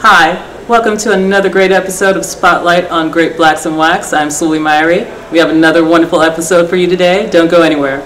Hi, welcome to another great episode of Spotlight on Great Blacks in Wax. I'm Sully Myrie. We have another wonderful episode for you today. Don't go anywhere.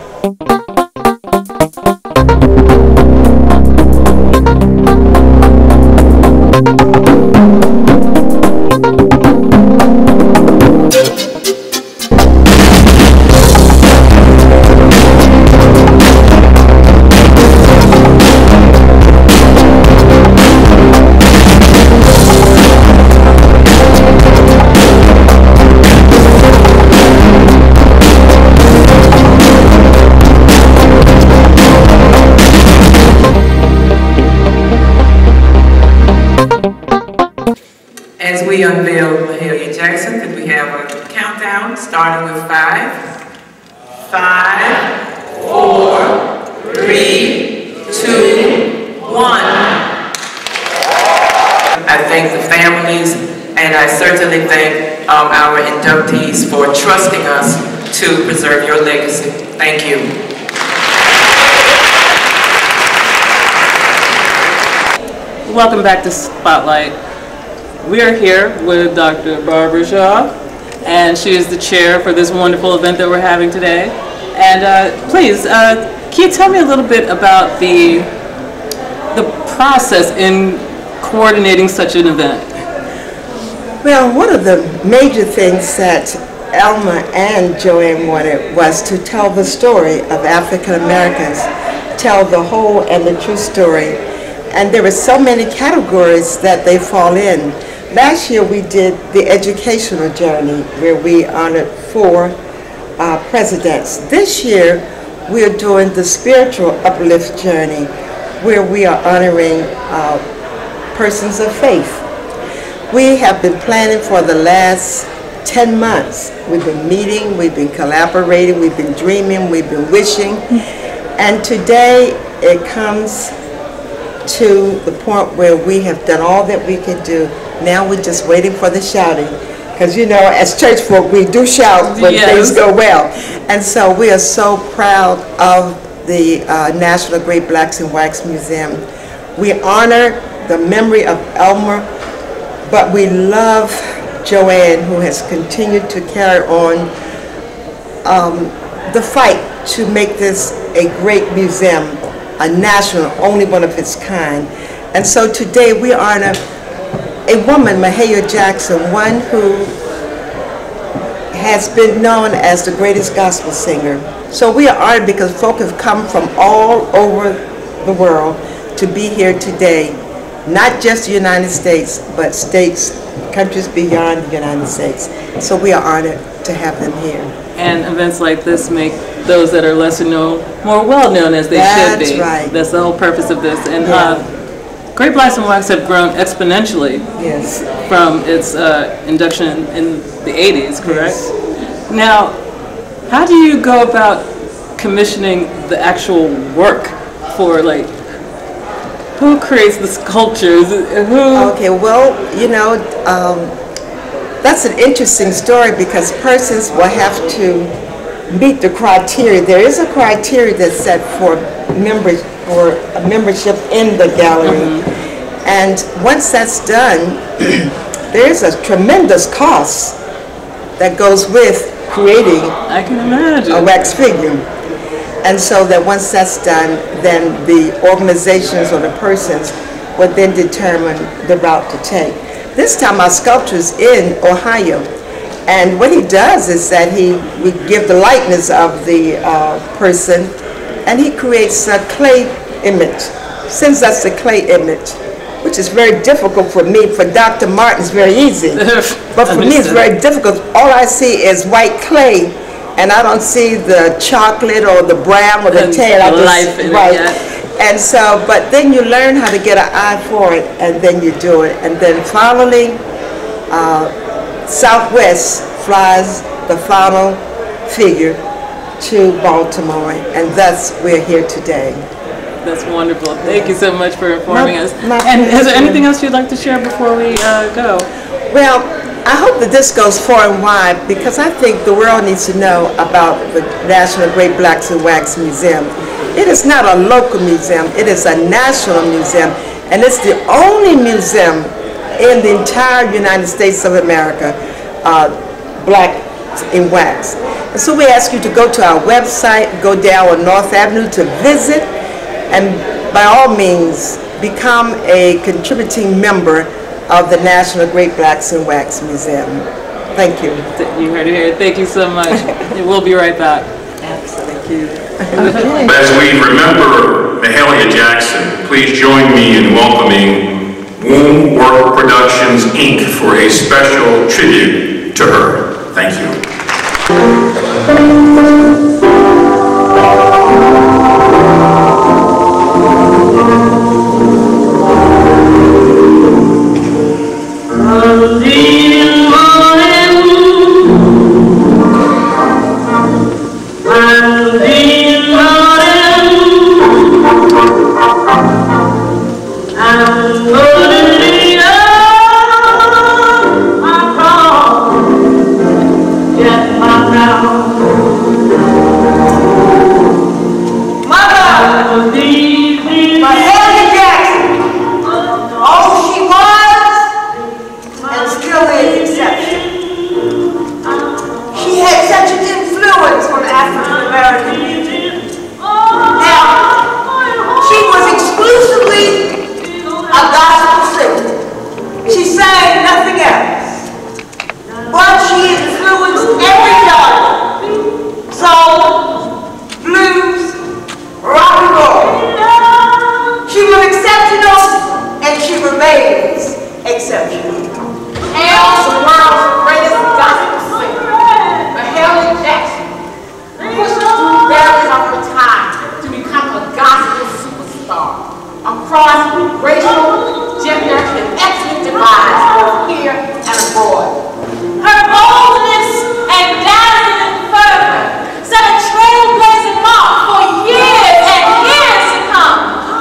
As we unveil Mahalia Jackson, could we have a countdown starting with 5, 4, 3, 2, 1. I thank the families, and I certainly thank our inductees for trusting us to preserve your legacy. Thank you. Welcome back to Spotlight. We are here with Dr. Barbara Shaw, and she is the chair for this wonderful event that we're having today. And please, can you tell me a little bit about the process in coordinating such an event? Well, one of the major things that Elma and Joanne wanted was to tell the story of African Americans, tell the whole and the true story. And there were so many categories that they fall in. Last year we did the educational journey where we honored 4 presidents. This year we are doing the spiritual uplift journey where we are honoring persons of faith. We have been planning for the last 10 months. We've been meeting, we've been collaborating, we've been dreaming, we've been wishing. And today it comes to the point where we have done all that we can do. Now we're just waiting for the shouting, because you know, as church folk, we do shout when things go well. And so we are so proud of the National Great Blacks in Wax Museum. We honor the memory of Elmer, but we love Joanne, who has continued to carry on the fight to make this a great museum, a national, only one of its kind. And so today we honor a woman, Mahalia Jackson, one who has been known as the greatest gospel singer. So we are honored because folk have come from all over the world to be here today, not just the United States, but states, countries beyond the United States. So we are honored to have them here. And events like this make those that are lesser known more well known, as they should be. That's right. That's the whole purpose of this. And Great Blacks in Wax have grown exponentially from its induction in the 80s, correct? Yes. Now, how do you go about commissioning the actual work for, like, who creates the sculptures? Okay, well, you know, that's an interesting story because persons will have to meet the criteria. There is a criteria that's set for members or a membership in the gallery. And once that's done, there is a tremendous cost that goes with creating a wax figure. And so that once that's done, then the organizations or the persons will then determine the route to take. This time our sculptor is in Ohio. And what he does is that we give the likeness of the person, and he creates a clay image. Since that's the clay image, which is very difficult for me. For Dr. Martin, it's very easy. But for me, it's very difficult. All I see is white clay, and I don't see the chocolate or the brown or the tan. And so, but then you learn how to get an eye for it, and then you do it. And then finally, Southwest flies the final figure to Baltimore, and thus we're here today. That's wonderful. Thank you so much for informing us. And is there anything else you'd like to share before we go? Well, I hope that this goes far and wide because I think the world needs to know about the National Great Blacks in Wax Museum. It is not a local museum, it is a national museum, and it's the only museum in the entire United States of America, black in wax. And so we ask you to go to our website, go down on North Avenue to visit, and by all means, become a contributing member of the National Great Blacks in Wax Museum. Thank you. You heard it here. Thank you so much. We'll be right back. Absolutely. Okay. As we remember Mahalia Jackson, please join me in welcoming Womb Work Productions, Inc. for a special tribute to her. Thank you.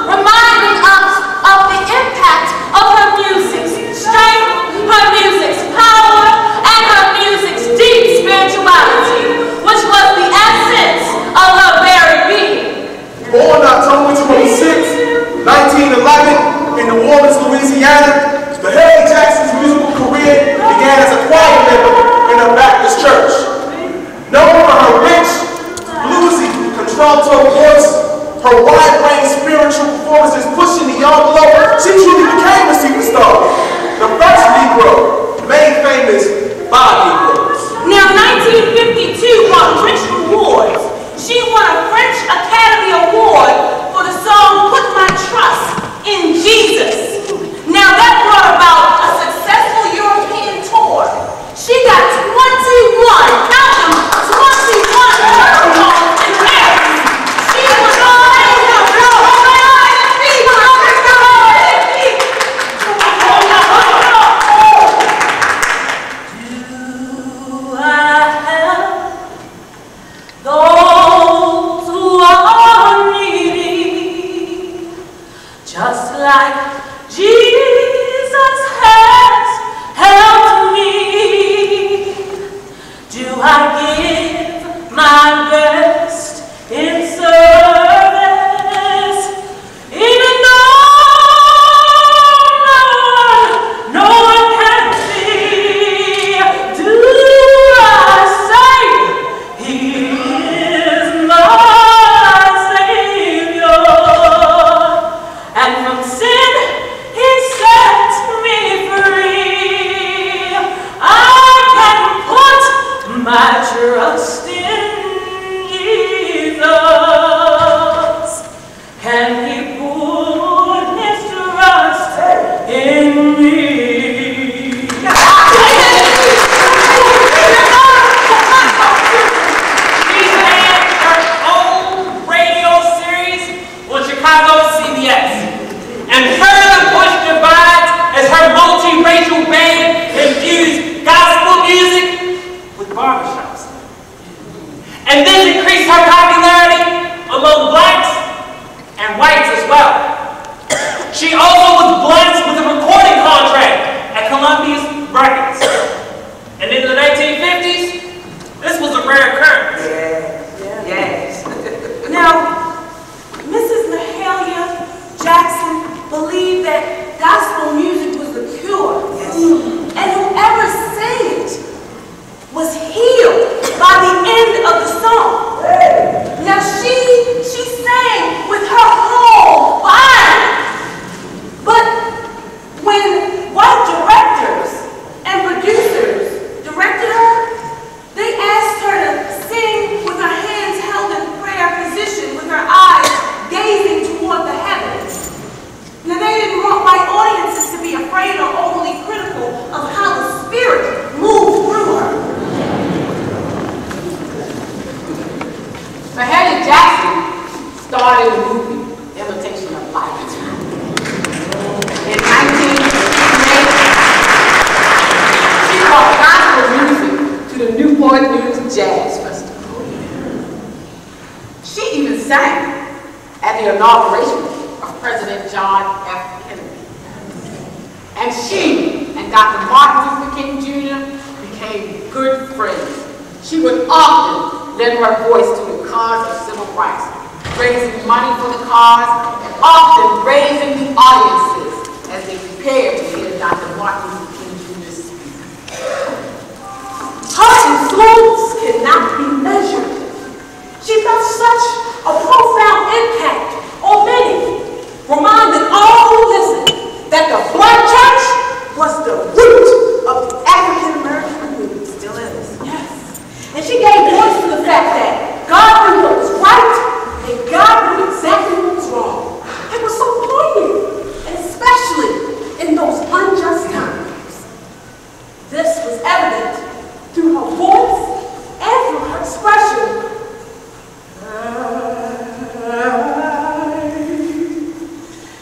Reminding us of the impact of her music's strength at the inauguration of President John F. Kennedy. And she and Dr. Martin Luther King Jr. became good friends. She would often lend her voice to the cause of civil rights, raising money for the cause, and often raising the audiences as they prepared to hear Dr. Martin Luther King Jr. speak. Her influence cannot be measured. She left such a profound impact on many, reminding all who listen that the Black church was the root of the African American movement. Still is. Yes. And she gave voice to the fact that God knew what was right and God knew exactly what was wrong. It was so poignant, and especially in those unjust times. This was evident through her voice and through her expression.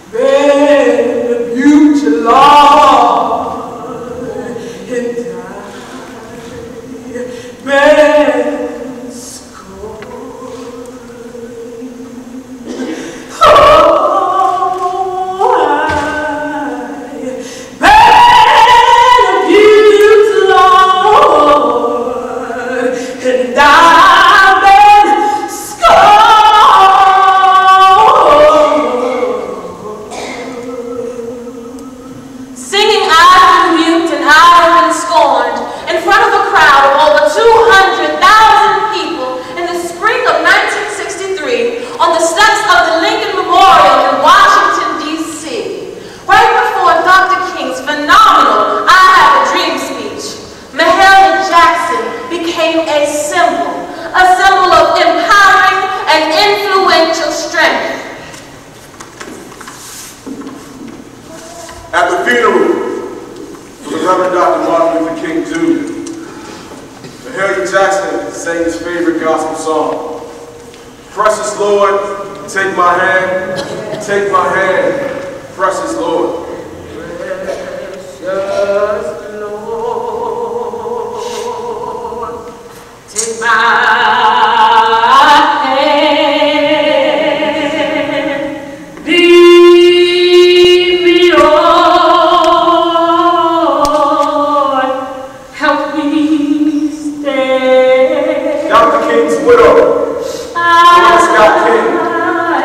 Been abused to Lord and died. Been scorned. On the steps of the Lincoln Memorial in Washington, D.C., right before Dr. King's phenomenal I Have a Dream speech, Mahalia Jackson became a symbol of empowering and influential strength. At the funeral for the Reverend Dr. Martin Luther King Jr., Mahalia Jackson sang his favorite gospel song. Precious Lord, take my hand, precious Lord. Precious Lord, take my hand, lead me on, help me stay. Dr. King's widow, Scott King,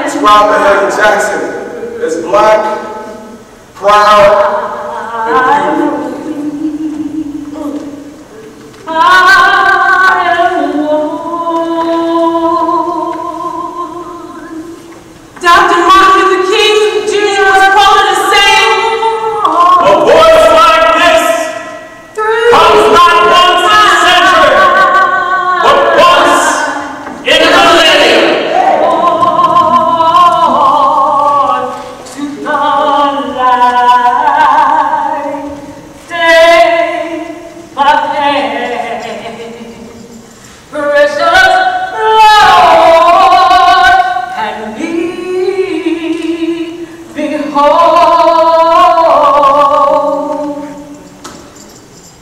described Mahalia Jackson as black, proud, and beautiful. I am one. Dr. Martin Luther King Jr. was quoted as saying, "A voice like this comes not once in a century, but once in a millennium."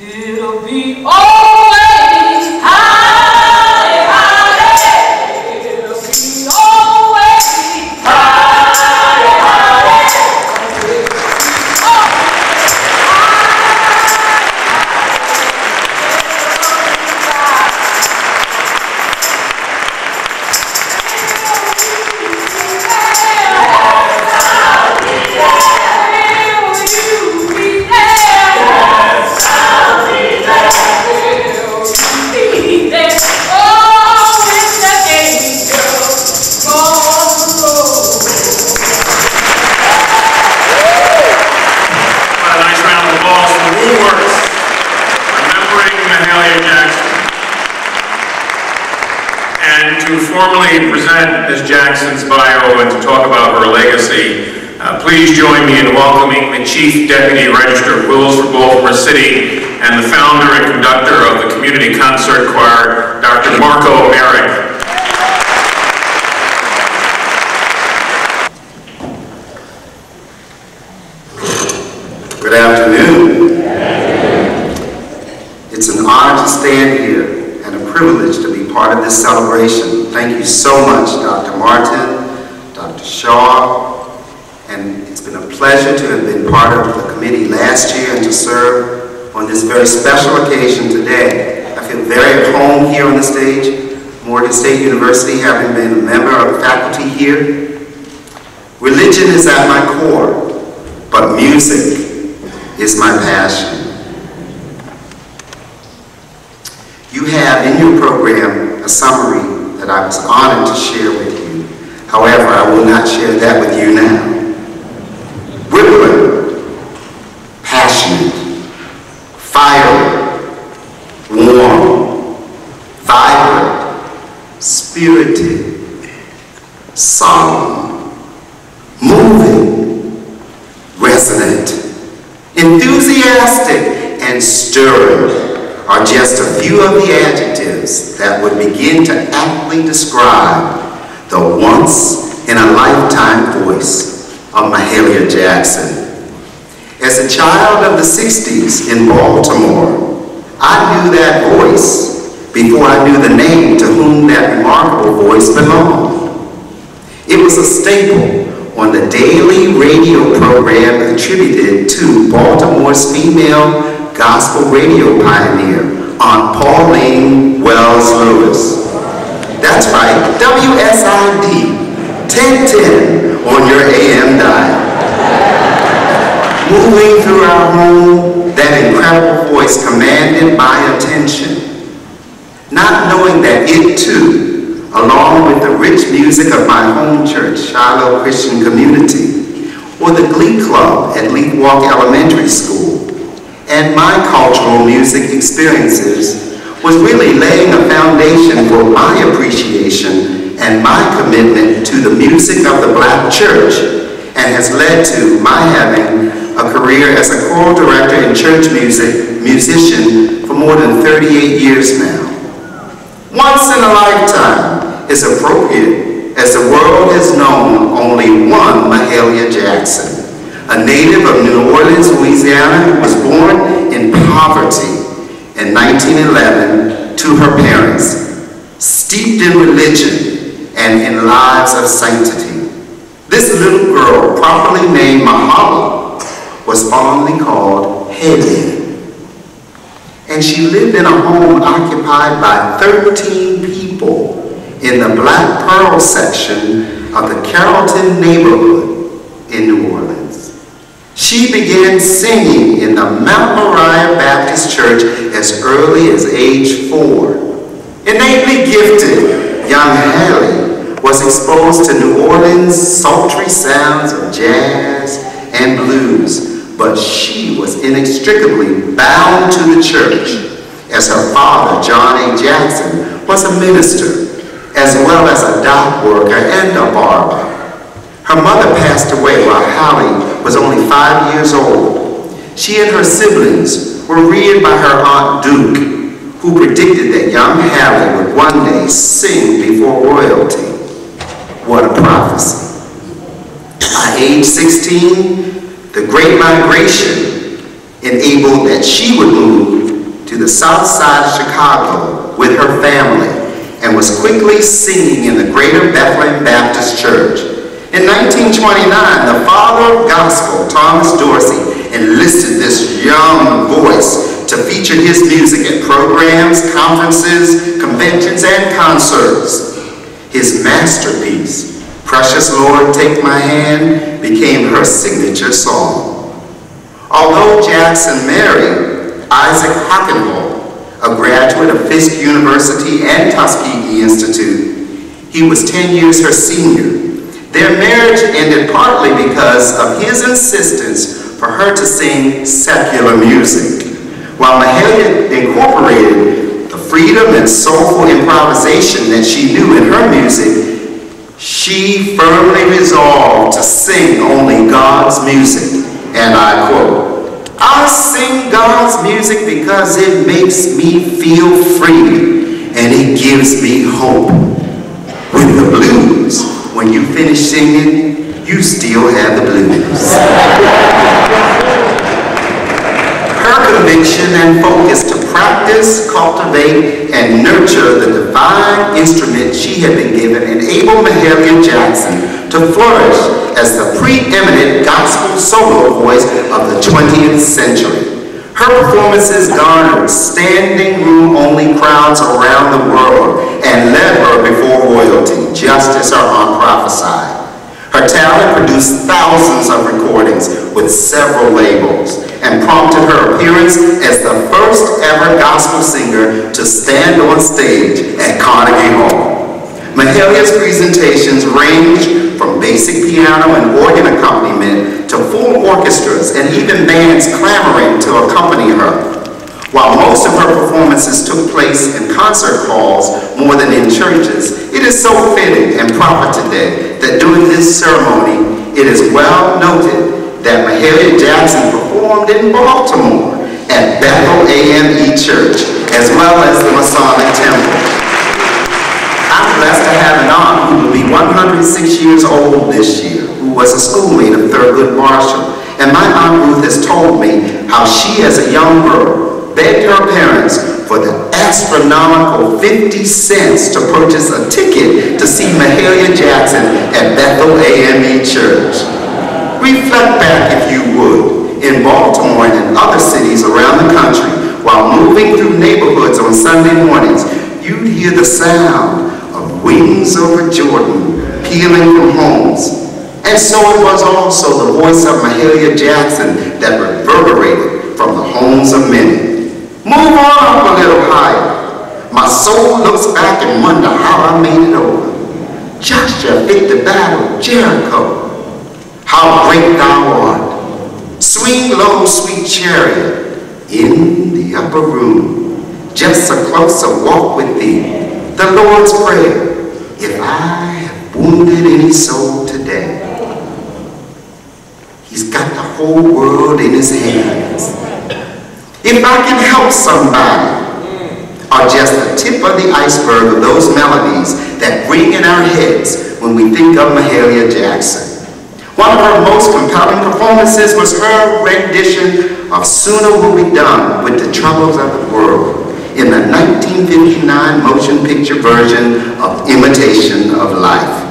It'll be always high, high. It'll be always high, high. To formally present Ms. Jackson's bio and to talk about her legacy, please join me in welcoming the Chief Deputy Register of Wills for Baltimore City and the founder and conductor of the Community Concert Choir, Dr. Marco Merrick. Good afternoon. It's an honor to stand here and a privilege to be part of this celebration. Thank you so much, Dr. Martin, Dr. Shaw, and it's been a pleasure to have been part of the committee last year and to serve on this very special occasion today. I feel very at home here on the stage. Morgan State University, having been a member of the faculty here. Religion is at my core, but music is my passion. You have in your program a summary that I was honored to share with you. However, I will not share that with you now. Rippling, passionate, fiery, warm, vibrant, spirited, solemn, moving, resonant, enthusiastic, and stirring are just a few of the adjectives that would begin to aptly describe the once-in-a-lifetime voice of Mahalia Jackson. As a child of the 60s in Baltimore, I knew that voice before I knew the name to whom that remarkable voice belonged. It was a staple on the daily radio program attributed to Baltimore's female gospel radio pioneer, Aunt Pauline Wells Lewis. That's right, WSID, 1010 on your AM dial. Moving through our home, that incredible voice commanded my attention. Not knowing that it too, along with the rich music of my home church, Shiloh Christian Community, or the Glee Club at Leaf Walk Elementary School, and my cultural music experiences was really laying a foundation for my appreciation and my commitment to the music of the Black church, and has led to my having a career as a choral director and church musician for more than 38 years now. Once in a lifetime is appropriate, as the world has known only one Mahalia Jackson, a native of New Orleans, Louisiana, who was born in poverty in 1911 to her parents, steeped in religion and in lives of sanctity. This little girl, properly named Mahalia, was fondly called Haley. And she lived in a home occupied by 13 people in the Black Pearl section of the Carrollton neighborhood in New Orleans. She began singing in the Mount Mahalia Baptist Church as early as age 4. Innately gifted, young Haley was exposed to New Orleans' sultry sounds of jazz and blues, but she was inextricably bound to the church, as her father, John A. Jackson, was a minister, as well as a dock worker and a barber. Her mother passed away while Hallie was only 5 years old. She and her siblings were reared by her Aunt Duke, who predicted that young Hallie would one day sing before royalty. What a prophecy. By age 16, the Great Migration enabled that she would move to the south side of Chicago with her family, and was quickly singing in the Greater Bethlehem Baptist Church. In 1929, the father of gospel, Thomas Dorsey, enlisted this young voice to feature his music at programs, conferences, conventions, and concerts. His masterpiece, Precious Lord, Take My Hand, became her signature song. Although Jackson married Isaac Hockenhall, a graduate of Fisk University and Tuskegee Institute, he was 10 years her senior. Their marriage ended partly because of his insistence for her to sing secular music. While Mahalia incorporated the freedom and soulful improvisation that she knew in her music, she firmly resolved to sing only God's music. And I quote, "I sing God's music because it makes me feel free and it gives me hope. With the blues, when you finish singing, you still have the blues." Her conviction and focus to practice, cultivate, and nurture the divine instrument she had been given enabled Mahalia Jackson to flourish as the preeminent gospel solo voice of the 20th century. Her performances garnered standing room only crowds around the world and led her before royalty, just as her aunt prophesied. Her talent produced thousands of recordings with several labels and prompted her appearance as the first ever gospel singer to stand on stage at Carnegie Hall. Mahalia's presentations ranged from basic piano and organ accompaniment to full orchestras and even bands clamoring to accompany her. While most of her performances took place in concert halls more than in churches, it is so fitting and proper today that during this ceremony, it is well noted that Mahalia Jackson performed in Baltimore at Bethel AME Church, as well as the Masonic Temple. I'm blessed to have an aunt who will be 106 years old this year, who was a schoolmate of Thurgood Marshall. And my Aunt Ruth has told me how she, as a young girl, begged her parents for the astronomical 50 cents to purchase a ticket to see Mahalia Jackson at Bethel AME Church. Reflect back, if you would, in Baltimore and other cities around the country, while moving through neighborhoods on Sunday mornings, you'd hear the sound of Wings Over Jordan pealing from homes. And so it was also the voice of Mahalia Jackson that reverberated from the homes of many. Move on up a little higher. My soul looks back and wonder how I made it over. Joshua fit the battle, Jericho. How great thou art. Swing low, sweet chariot, in the upper room. Just a closer walk with thee. The Lord's Prayer. If I have wounded any soul today, He's got the whole world in His hands. If I can help somebody, or just the tip of the iceberg of those melodies that ring in our heads when we think of Mahalia Jackson. One of her most compelling performances was her rendition of Sooner Will Be Done with the Troubles of the World in the 1959 motion picture version of Imitation of Life.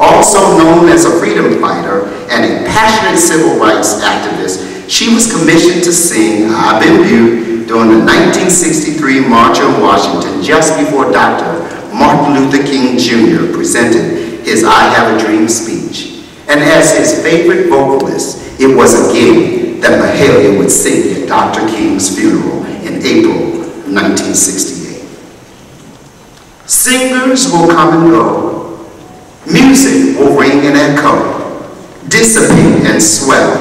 Also known as a freedom fighter and a passionate civil rights activist, she was commissioned to sing I've Been Viewed during the 1963 March on Washington, just before Dr. Martin Luther King Jr. presented his I Have a Dream speech. And as his favorite vocalist, it was again that Mahalia would sing at Dr. King's funeral in April 1968. Singers will come and go. Music will ring and echo, dissipate and swell,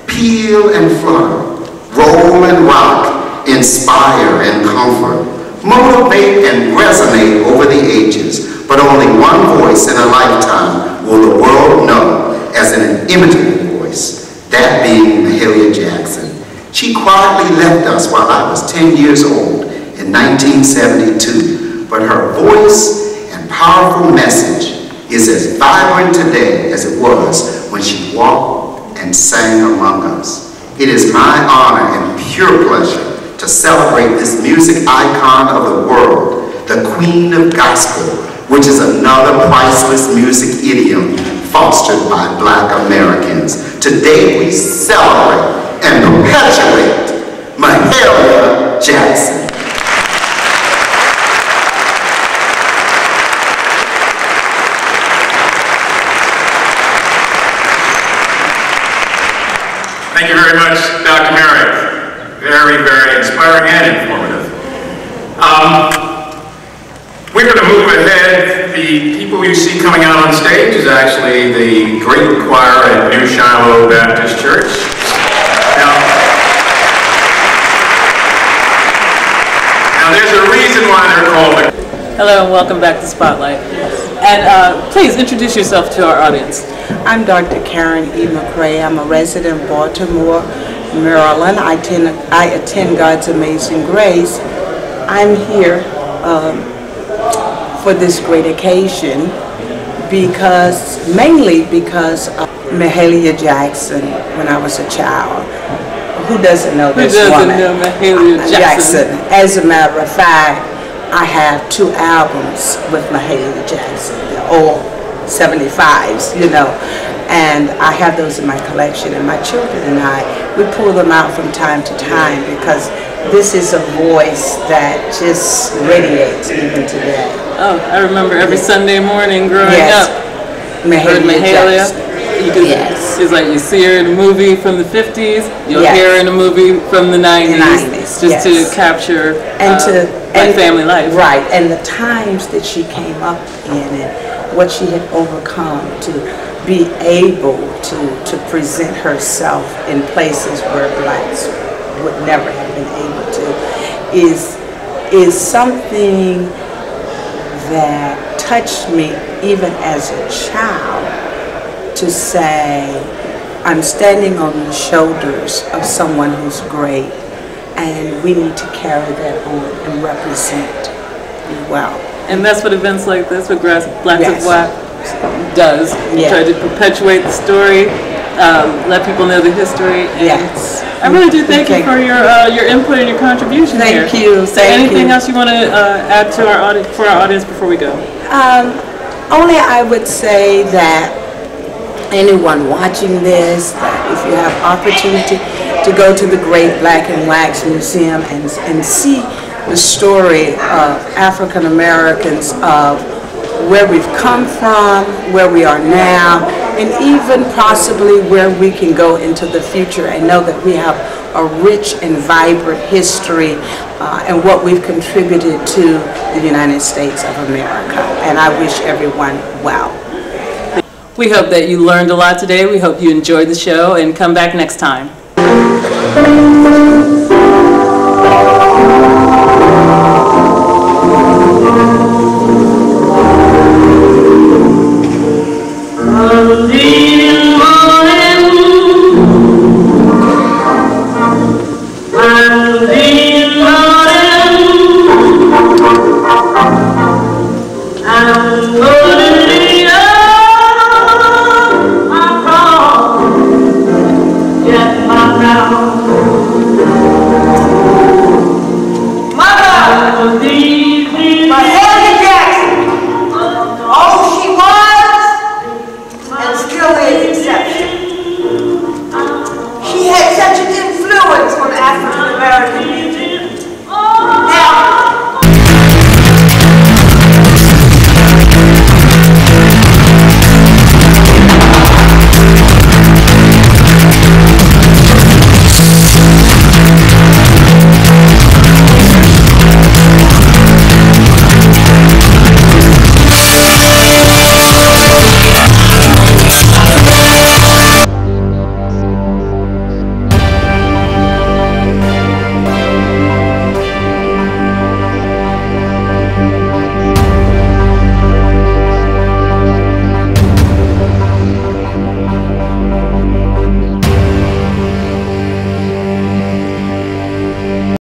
peel and flutter, roll and rock, inspire and comfort, motivate and resonate over the ages, but only one voice in a lifetime will the world know as an inimitable voice, that being Mahalia Jackson. She quietly left us while I was 10 years old in 1972, but her voice and powerful message is as vibrant today as it was when she walked and sang among us. It is my honor and pure pleasure to celebrate this music icon of the world, the Queen of Gospel, which is another priceless music idiom fostered by Black Americans. Today we celebrate and perpetuate Mahalia Jackson. Thank you very much, Dr. Merrick. Very, very inspiring and informative. We're going to move ahead. The people you see coming out on stage is actually the great choir at New Shiloh Baptist Church. Now there's a reason why they're called the... Hello and welcome back to Spotlight. And please introduce yourself to our audience. I'm Dr. Karen E. McCrae. I'm a resident of Baltimore, Maryland. I attend God's Amazing Grace. I'm here for this great occasion mainly because of Mahalia Jackson when I was a child. Who doesn't know this woman? Who doesn't know Mahalia Jackson? As a matter of fact, I have 2 albums with Mahalia Jackson. They're all 75s, you know. And I have those in my collection, and my children and I, we pull them out from time to time because this is a voice that just radiates even today. Oh, I remember every Sunday morning growing up. Mahalia. Yes. It's like you see her in a movie from the 50s, you'll hear her in a movie from the 90s, just to capture and family life. Right, and the times that she came up in and what she had overcome to be able to present herself in places where blacks would never have been able to is something that touched me even as a child, to say I'm standing on the shoulders of someone who's great, and we need to carry that on and represent well. And that's what events like this with Blacks of Black does. Try to perpetuate the story, let people know the history. And I really do thank you for your input and your contribution here. Thank you. So anything else you want to add to our audience before we go? Only I would say that anyone watching this, that if you have opportunity to go to the Great Black and Wax Museum and see the story of African Americans, of where we've come from, where we are now, and even possibly where we can go into the future, and know that we have a rich and vibrant history and what we've contributed to the United States of America. And I wish everyone well. We hope that you learned a lot today. We hope you enjoyed the show, and come back next time.